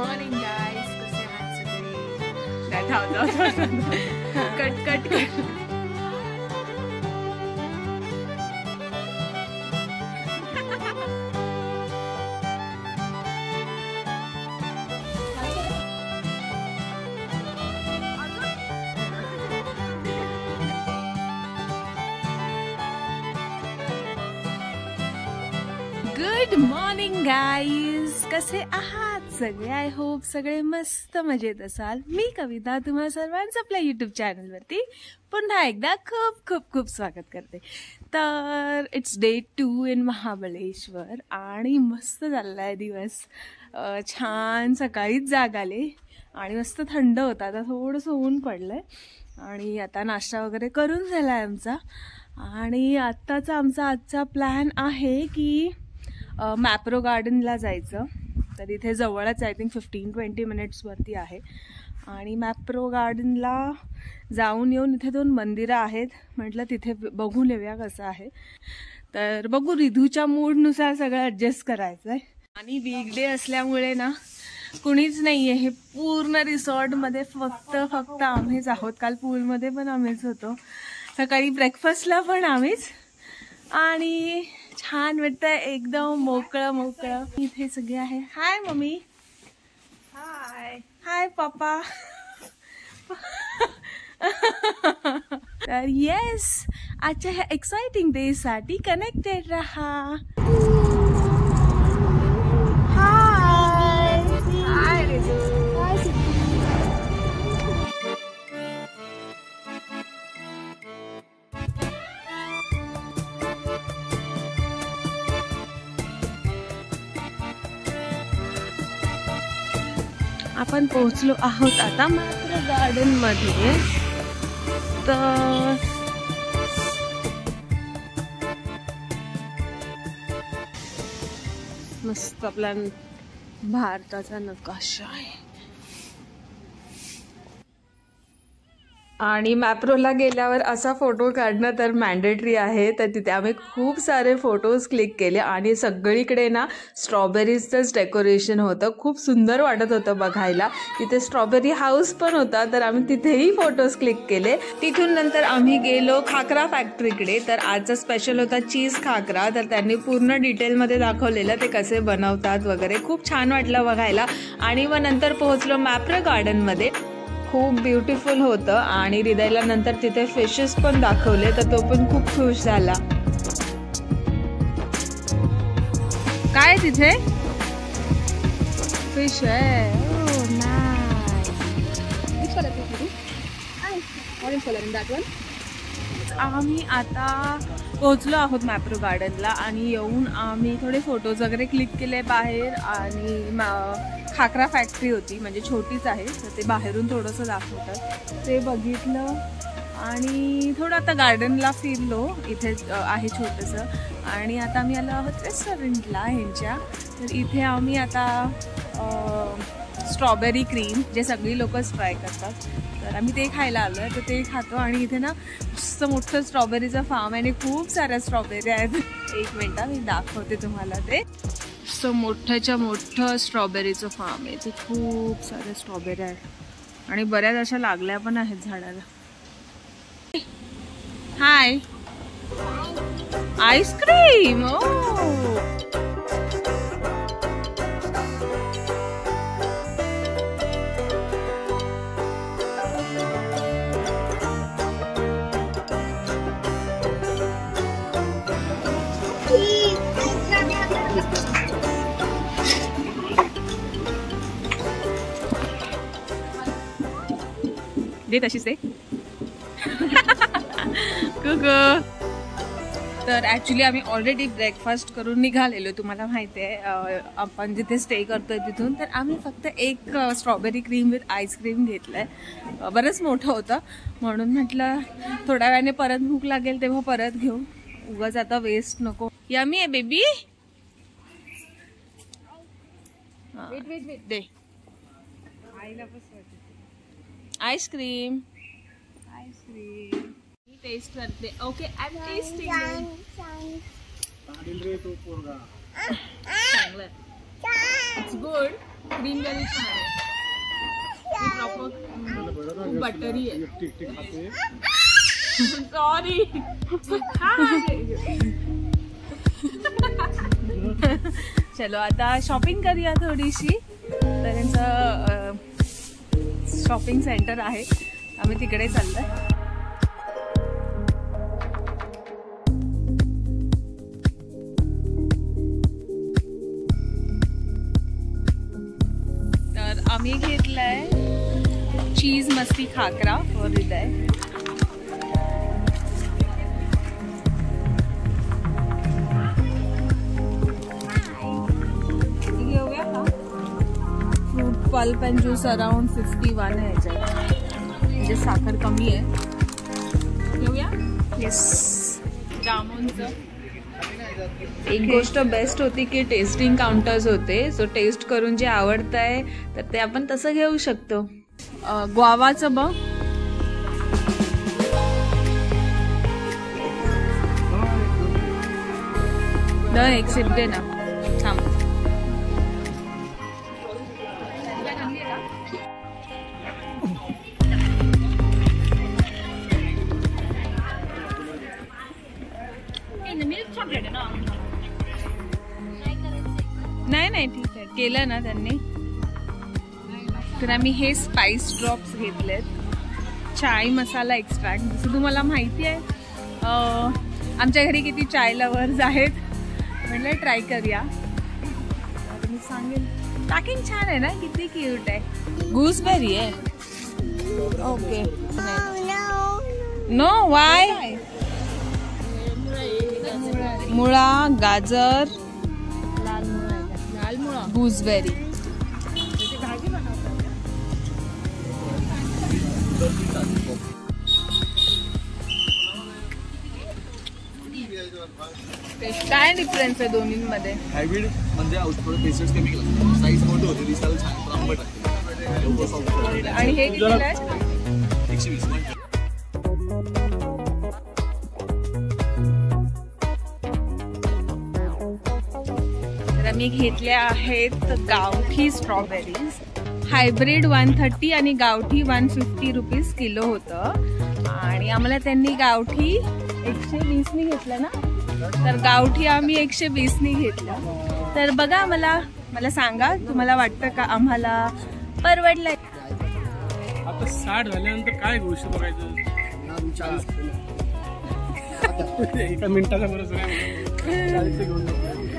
Morning guys, कसे आहात सगळे? धाव cut cut cut. Good morning guys, कसे आहात सगळे? आय होप सगळे मस्त मजेत असाल. मी कविता तुम्हा सर्वांचं आपल्या यूट्यूब चॅनलवरती पुन्हा एकदा खूप खूप खूप स्वागत करते. तर इट्स डे 2 इन महाबळेश्वर आणि मस्त चाललाय दिवस. छान सकाळीच जाग आले आणि मस्त थंड होता. आता थोडंसं ऊन पडलंय आणि आता नाश्ता वगैरे करून झालाय आमचा. आणि आत्ताचा आमचा प्लॅन आहे की मॅप्रो गार्डनला जायचं. तर इथे जवळच आय थिंक 15-20 मिनिट्सवरती आहे. आणि मॅप्रो गार्डनला जाऊन येऊन इथे 2 मंदिरं आहेत. म्हटलं तिथे बघून येऊया कसं आहे. तर बघू, रिधूच्या मूडनुसार सगळं ॲडजस्ट करायचं आहे. आणि वीकडे असल्यामुळे ना कुणीच नाही आहे. हे पूर्ण रिसॉर्टमध्ये फक्त आम्हीच आहोत. काल पूलमध्ये पण आम्हीच होतो, सकाळी ब्रेकफास्टला पण आम्हीच. आणि छान वाटतंय, एकदम मोकळं. इथे सगळे आहे. हाय मम्मी. हाय पप्पा. तर येस, आजच्या ह्या एक्साइटिंग डे साठी कनेक्टेड रहा. आपण पोहोचलो आहोत आता मॅप्रो गार्डन मध्ये. तर मस्त आपला भारताचा नकाशा आहे. आणि मॅप्रोला गेल्यावर असा फोटो काढणं तर मॅन्डेटरी आहे. तर तिथे आम्ही खूप सारे फोटोज क्लिक केले आणि सगळीकडे ना स्ट्रॉबेरीजचंच डेकोरेशन होतं. खूप सुंदर वाटत होतं बघायला. तिथे स्ट्रॉबेरी हाऊस पण होता, तर आम्ही तिथेही फोटोज क्लिक केले. तिथून नंतर आम्ही गेलो खाकरा फॅक्टरीकडे. तर आजचा स्पेशल होता चीज खाकरा. तर त्यांनी पूर्ण डिटेलमध्ये दाखवलेलं ते कसे बनवतात वगैरे. खूप छान वाटलं बघायला. आणि मग नंतर पोहोचलो मॅप्रो गार्डनमध्ये. खूप ब्युटिफुल होतं. आणि हृदयला नंतर तिथे फिशेस पण दाखवले, तर तो पण खूप खुश झाला. काय तिथे फिश आहे. आम्ही आता पोहोचलो आहोत मॅप्रो गार्डनला. आणि येऊन आम्ही थोडे फोटोज वगैरे क्लिक केले बाहेर. आणि खाकरा फॅक्टरी होती, म्हणजे छोटीच आहे, तर ते बाहेरून थोडंसं दाखवतात, ते बघितलं. आणि थोडं आता गार्डनला फिरलो. इथे आहे छोटंसं. आणि आता आम्ही आलो आहोत रेस्टॉरंटला ह्यांच्या. तर इथे आम्ही आता स्ट्रॉबेरी क्रीम, जे सगळी लोकच ट्राय करतात, तर आम्ही ते खायला आलो आहे. तर ते खातो. आणि इथे ना मस्त मोठं स्ट्रॉबेरीचं फार्म आहे आणि खूप साऱ्या स्ट्रॉबेरी आहेत. एक मिनटं मी दाखवते तुम्हाला. ते मोठ्याच्या मोठं स्ट्रॉबेरीचं फार्म आहे. ते खूप साऱ्या स्ट्रॉबेरी आहेत आणि बऱ्याच अशा लागल्या पण आहेत झाडाला. हाय, आईस्क्रीम. दे तशीच दे. तर ॲक्च्युली आम्ही ऑलरेडी ब्रेकफास्ट करून निघालेलो. तुम्हाला माहिती आहे आपण जिथे स्टे करतोय तिथून. तर आम्ही फक्त एक स्ट्रॉबेरी क्रीम विथ आईस्क्रीम घेतलं आहे. बरंच मोठं होतं, म्हणून म्हटलं थोड्या वेळाने परत भूक लागेल तेव्हा परत घेऊ, उगाच आता वेस्ट नको. यम्मी आहे बेबी. दे आईस्क्रीम. टेस्ट करते. Okay, I am testing. चांगलं. It's good. ग्रीन बेरी छान आहे. प्रॉपर बटरी आहे. सॉरी. चलो आता शॉपिंग करूया थोडीशी. तर यांचं शॉपिंग सेंटर आहे, आम्ही तिकडे चाललोय. तर आम्ही घेतलाय चीज मस्ती खाकरा फॉर हृदय. पल्प एंड ज्यूस अराउंड 51 आहे याच्यात, म्हणजे साखर कमी आहे. घेऊया. येस. जामूनचं एक गोष्ट बेस्ट होती की टेस्टिंग काउंटर्स होते, सो टेस्ट करून जे आवडतंय तर ते आपण तसं घेऊ शकतो. ग्वावाचं बघ. एक सिप दे ना. थांब. नाही ठीक आहे, केलं ना त्यांनी. तर आम्ही हे स्पाइस ड्रॉप्स घेतलेत, चाय मसाला एक्स्ट्रॅक्ट. जसं तुम्हाला माहिती आहे आमच्या घरी किती चाय लवर्स आहेत, म्हटलं ट्राय करूया. तर मी सांगेन. पॅकिंग छान आहे ना, किती क्यूट आहे. गूसबेरी आहे. ओके. नो वाय. मुळा, गाजर, लाल मुळा, गूसबेरी. काय डिफरन्स आहे दोन्हीमध्ये? हायब्रिड म्हणजे औषध पेस्टिसाइड्स केमिकल असतात. साईज मोठी होते, दिसायला छान आंबट आहे. आणि हे कितीला आहे? 120. तर आम्ही घेतल्या आहेत गावठी स्ट्रॉबेरीज. हायब्रिड 130 आणि गावठी 150 रुपीज किलो होतं. आणि आम्हाला त्यांनी गावठी 120 घेतलं ना, तर गावठी आम्ही 120 घेतलं. तर बघा, मला सांगा तुम्हाला वाटतं का आम्हाला परवडलंय? आता 60 झाल्यानंतर काय गोष्ट बघायचं. एका मिनिटाचा बरंच नाही.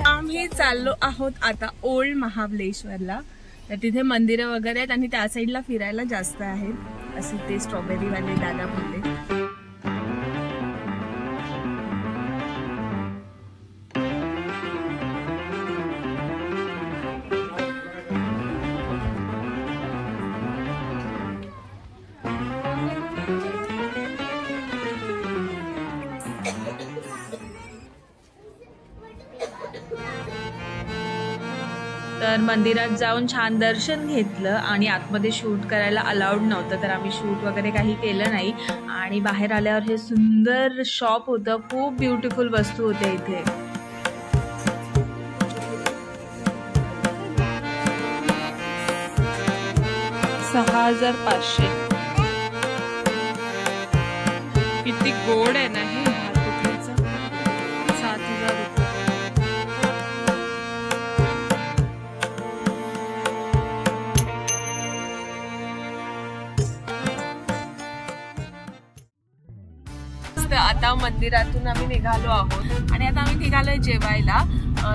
आम्ही चाललो आहोत आता ओल्ड महाबलेश्वरला. तर तिथे मंदिरं वगैरे आहेत आणि त्या साईडला फिरायला जास्त आहेत, असे ते स्ट्रॉबेरीवाले दादा बोलले. तर मंदिरात जाऊन छान दर्शन घेतलं आणि आतमध्ये शूट करायला अलाउड नव्हतं, तर आम्ही शूट वगैरे काही केलं नाही. आणि बाहेर आल्यावर हे सुंदर शॉप होतं, खूप ब्युटिफुल वस्तू होते इथे. $6,500. किती गोड आहे ना हे. 7,000 रुपये. आता मंदिरातून आम्ही निघालो आहोत आणि आता आम्ही निघालोय जेवायला.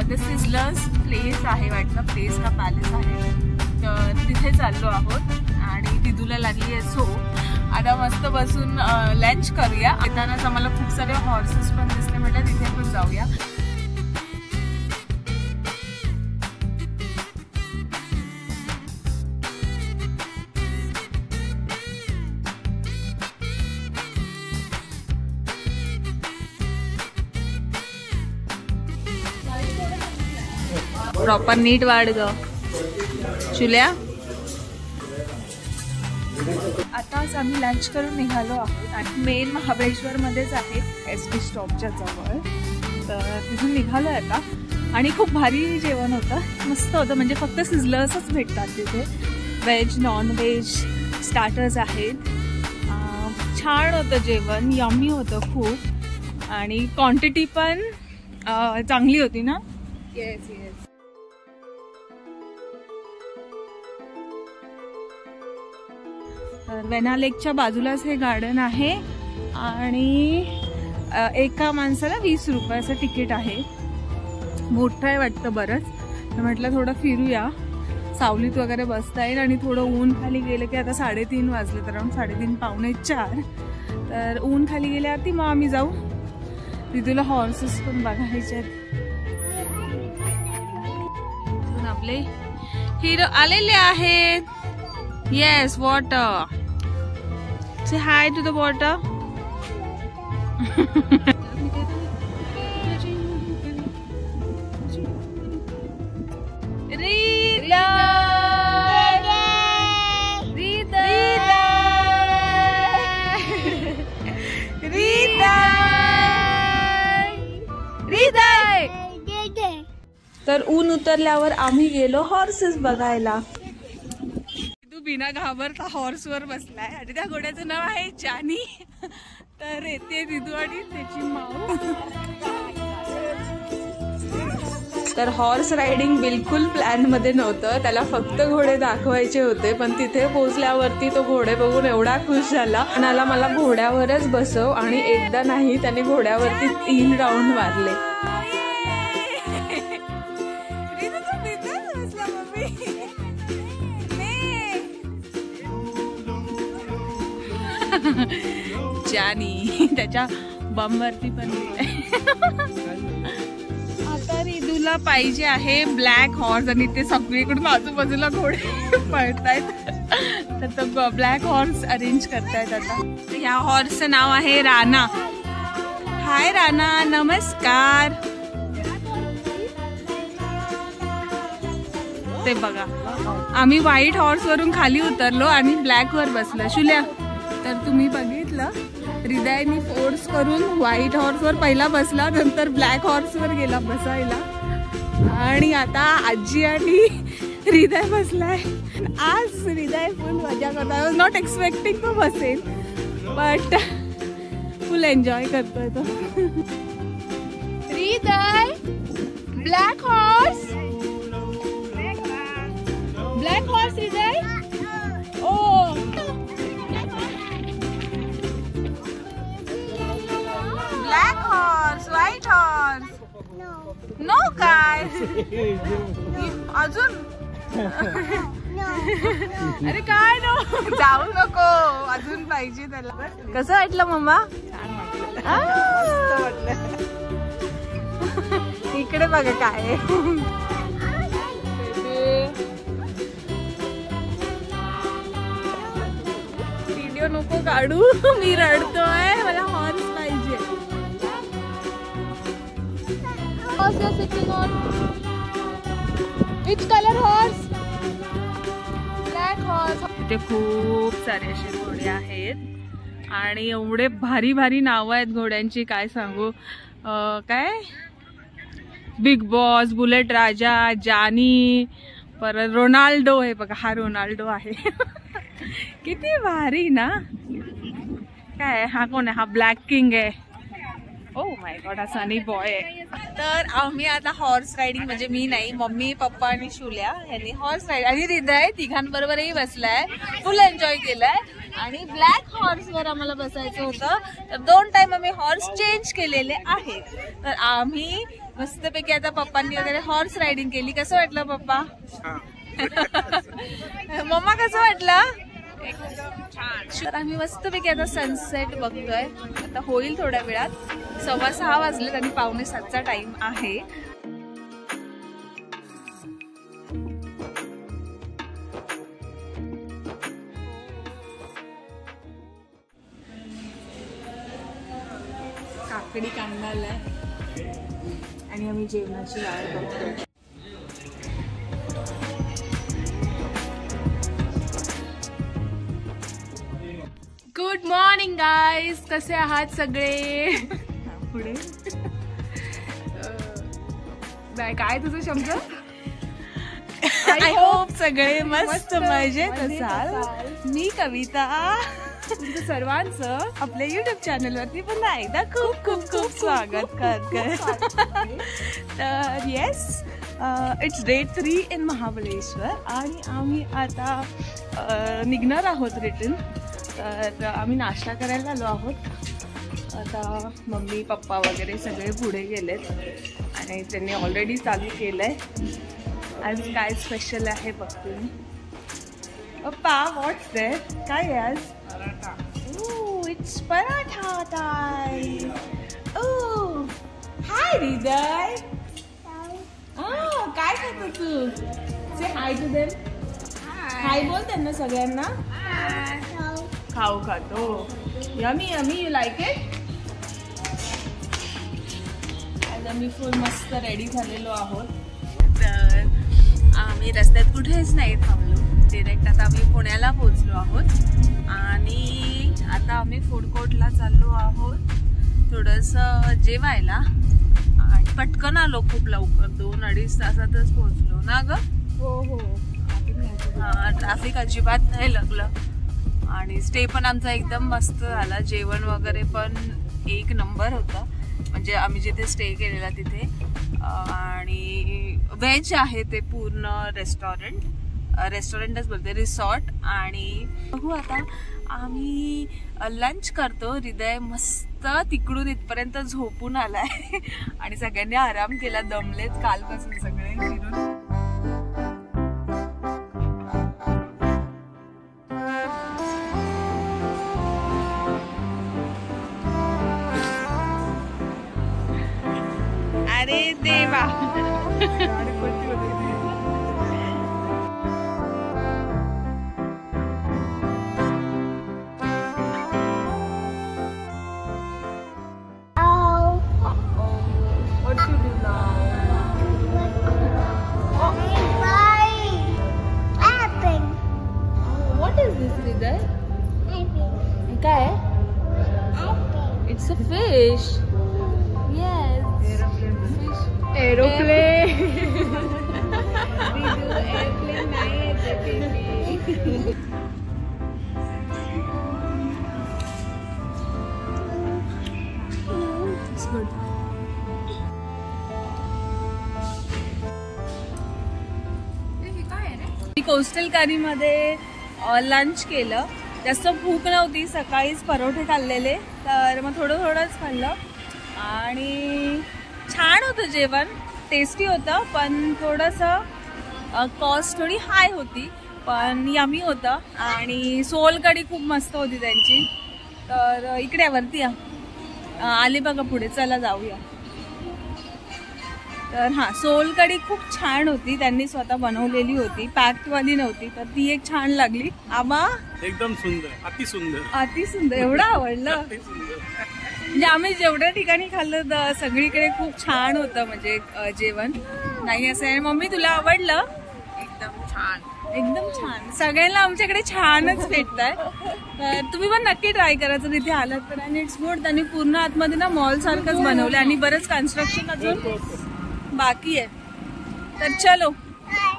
द सिझलर्स प्लेस आहे वाटतं, प्लेस का पॅलेस आहे, तर तिथे चाललो आहोत. आणि दिदूला लागली आहे सो आता मस्त बसून लंच करूया. येतानाच आम्हाला खूप सारे हॉर्सेस पण दिसले, म्हटलं तिथे पण जाऊया. प्रॉपर नीट वाढ ग चुल्या. आताच आम्ही लंच करून निघालो आहोत आणि मेन महाबळेश्वर मध्येच आहे, एसटी स्टॉपच्या जवळ. तर तिथून निघालोय आता. आणि खूप भारी जेवण होतं, मस्त होतं. म्हणजे फक्त सिझलर्सच भेटतात तिथे, व्हेज नॉन व्हेज स्टार्टर्स आहेत. छान होतं जेवण, यम्मी होतं खूप, आणि क्वांटिटी पण चांगली होती ना. Yes yes. तर वेना लेकच्या बाजूलाच हे गार्डन आहे आणि एका माणसाला 20 रुपयाचं तिकीट आहे. मोठं आहे वाटतं बरंच. तर म्हटलं थोडं फिरूया, सावलीत वगैरे बसता येईल. आणि थोडं ऊन खाली गेलं की आता 3:30 वाजले, तर अराउंड 3:30 पावणे 4. तर ऊन खाली गेल्यावरती मग आम्ही जाऊ. रिदूला हॉर्सेस पण बघायचे आहेत. आपले हिरो आलेले आहेत. Yes, water. से हाय टू द वॉटर. तर ऊन उतरल्यावर आम्ही गेलो हॉर्सेस बघायला. तू बिना घाबरता हॉर्सवर बसलाय आणि त्या घोड्याचं नाव आहे जानी. तर येते रिदू आणि त्याची माऊ. तर हॉर्स रायडिंग बिलकुल प्लॅन मध्ये नव्हतं, त्याला फक्त घोडे दाखवायचे होते. पण तिथे पोहोचल्यावरती तो घोडे बघून एवढा खुश झाला, म्हणाला मला घोड्यावरच बसव. आणि एकदा नाही, त्याने घोड्यावरती 3 राऊंड मारले. जानी त्याच्या बमवरती पण. आता रिदूला पाहिजे आहे ब्लॅक हॉर्स, आणि ते सगळीकडून आजूबाजूला घोडे पळतायत. तर तो ब्लॅक हॉर्स अरेंज करतायत आता. ह्या हॉर्सचं नाव आहे राणा. हाय राणा, नमस्कार. ते बघा, आम्ही व्हाईट हॉर्स वरून खाली उतरलो आणि ब्लॅक वर बसलो. शुल्या, तर तुम्ही बघितलं, हृदयाने फोर्स करून व्हाईट हॉर्सवर पहिला बसला, नंतर ब्लॅक हॉर्सवर गेला बसायला. आणि आता आजी आणि हृदय बसलाय. आज हृदय फुल मजा करतो. आय वॉज नॉट एक्सपेक्टिंग तो बसेल, बट फुल एन्जॉय करतोय तो. हृदय, black horse, black horse Hriday. Oh black horse, white horse. No काय अजून. अरे काय नो, जाऊ नको, अजून पाहिजे त्याला. कसं वाटलं मम्मा? छान वाटलं. इकडे बघा काय. व्हिडिओ नको काढू, मी रडतोय, मला हॉर्स पाहिजे. Which color horse? Black horse. इथे खूप सारे असे घोडे आहेत आणि एवढे भारी भारी नाव आहेत घोड्यांची, काय सांगू. काय बिग बॉस, बुलेट राजा, जानी, परत रोनाल्डो. हे बघा, हा रोनाल्डो आहे. किती भारी ना. काय हा कोण आहे? हा ब्लॅक किंग आहे. ओ माय गॉड, हा सनी बॉय आहे. तर आम्ही आता हॉर्स रायडिंग, म्हणजे मी नाही, मम्मी पप्पा आणि शुल्या यांनी हॉर्स रायडिंग, आणि हृदय तिघांबरोबरही बसलाय, फुल एन्जॉय केलाय. आणि ब्लॅक हॉर्सवर आम्हाला बसायचं होतं, तर 2 टाइम आम्ही हॉर्स चेंज केलेले आहेत. तर आम्ही मस्तपैकी आता पप्पांनी वगैरे हॉर्स रायडिंग केली. कसं वाटलं पप्पा? मम्मा कसं वाटलं? तर आम्ही मस्तपैकी आता सनसेट बघतोय. आता होईल थोड्या वेळात. 6:15 वाजलेत आणि 6:45चा टाइम आहे. काकडी कांदालाय आणि आम्ही जेवणाची वाट बघतोय. गुड मॉर्निंग गाईज, कसे आहात सगळे? पुढे नाही काय तुझं शब्द आय होप सगळे मस्त मजेत असाल. मी कविता तुमचं सर्वांचं आपल्या युट्यूब चॅनलवरती पुन्हा एकदा खूप खूप खूप स्वागत करते. तर येस, इट्स डे 3 इन महाबळेश्वर आणि आम्ही आता निघणार आहोत रिटर्न. तर आम्ही नाश्ता करायला आलो आहोत. आता मम्मी पप्पा वगैरे सगळे पुढे गेलेत आणि त्यांनी ऑलरेडी चालू केलंय. आज काय स्पेशल आहे बघते मी. पप्पा व्हॉट्स देअर, काय आहे आज? Paratha. It's paratha time. Oh hi Hriday. काय खातो तू? से हाय टू देम. हाय बोल त्यांना सगळ्यांना. खाऊ खातो. Yummy yummy, you like it? आज आम्ही फुल मस्त रेडी झालेलो आहोत. तर आम्ही रस्त्यात कुठेच नाही थांबलो. डिरेक्ट आता आम्ही पुण्याला पोहोचलो आहोत आणि आता आम्ही फूड कोर्टला चाललो आहोत थोडंसं जेवायला. आणि पटकन आलो खूप लवकर, 2-2.5 तासातच पोहोचलो ना ग. हो. ट्रॅफिक अजिबात नाही लागलं आणि स्टे पण आमचा एकदम मस्त झाला. जेवण वगैरे पण एक नंबर होतं, म्हणजे आम्ही जिथे स्टे केलेला तिथे. आणि व्हेज आहे ते पूर्ण रेस्टॉरंटच बोलते, रिसॉर्ट. आणि बघू आता आम्ही लंच करतो. हृदय मस्त तिकडून इथपर्यंत झोपून आलाय आणि सगळ्यांनी आराम केला, दमलेत कालपासून सगळे फिरून. अरे देवा. काय? It's a fish. Yes, aeroplane. Aeroplane नाही येत. कोस्टल करीमध्ये लंच केलं. जास्त भूक नव्हती, सकाळीच परोठे खाल्लेले, तर मग थोडंच खाल्लं आणि छान होतं जेवण. टेस्टी होतं पण थोडंसं कॉस्ट थोडी हाय होती, पण यमी होतं. आणि सोलकढी खूप मस्त होती त्यांची. तर इकडे वरती आले बघा पुढे, चला जाऊया. तर हां, सोलकढी खूप छान होती, त्यांनी स्वतः बनवलेली होती, पॅक्डवाली नव्हती, तर ती एक छान लागली. आबा एकदम सुंदर, अति सुंदर, एवढं आवडलं. म्हणजे आम्ही जेवढ्या ठिकाणी खाल्लं सगळीकडे खूप छान होतं, म्हणजे जेवण नाही असं आहे. मम्मी तुला आवडलं? एकदम छान. सगळ्यांना आमच्याकडे छानच भेटतंय. तर तुम्ही पण नक्की ट्राय करायचं तिथे आलात तर. आणि इट्स गुड. त्यांनी पूर्ण आतमध्ये ना मॉल सारखंच बनवलं आणि बरंच कन्स्ट्रक्शन अजून बाकी आहे. तर चलो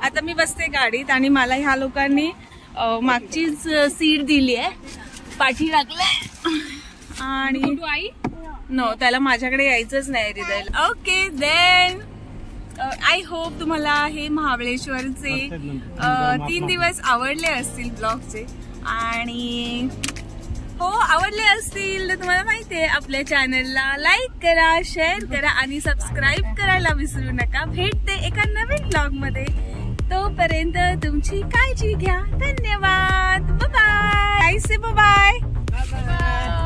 आता मी बसते गाडीत आणि मला ह्या लोकांनी मागचीच सीट दिली आहे, पाठी टाकलंय. आणि नो, त्याला माझ्याकडे यायचंच नाही हृदयला. ओके देन, आय होप तुम्हाला हे महाबळेश्वरचे 3 दिवस आवडले असतील ब्लॉगचे. आणि हो, आवडले असतील तर तुम्हाला माहिती आहे आपल्या चॅनलला लाईक करा, शेअर करा आणि सबस्क्राईब करायला विसरू नका. भेटते एका नवीन ब्लॉग मध्ये. तोपर्यंत तुमची काळजी घ्या. धन्यवाद. बाय से बाय. Bye bye.